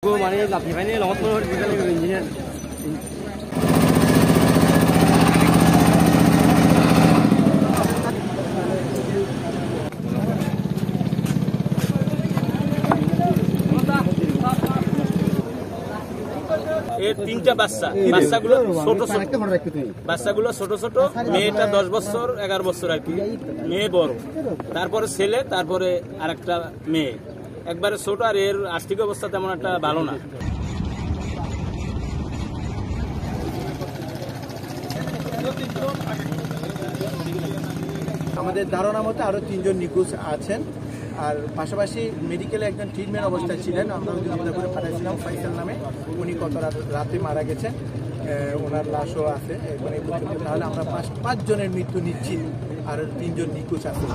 মানে লাভি পাইনি লগত ইঞ্জিনিয়ার এর তিনটা বাচ্চাগুলো ছোট ছোট মেয়েটা 10 বছর 11 বছর আর কি, মেয়ে বড়, তারপরে ছেলে, তারপরে আরেকটা মেয়ে, একবারে ছোট। আর এর আর্থিক অবস্থা তেমন একটা ভালো না। আমাদের ধারণা মতো আরো 3 জন নিখোঁজ আছেন। আর পাশাপাশি মেডিকেলে একজন ট্রিটমেন্ট অবস্থায় ছিলেন, আমরা যোগাযোগ করে পাঠাইছিলাম ফাইসাল নামে, উনি গত রাতে মারা গেছেন, ওনার লাশও আছে এখানে। তাহলে আমরা 5 জনের মৃত্যু নিশ্চিত, আর 3 জন নিখোঁজ আছে।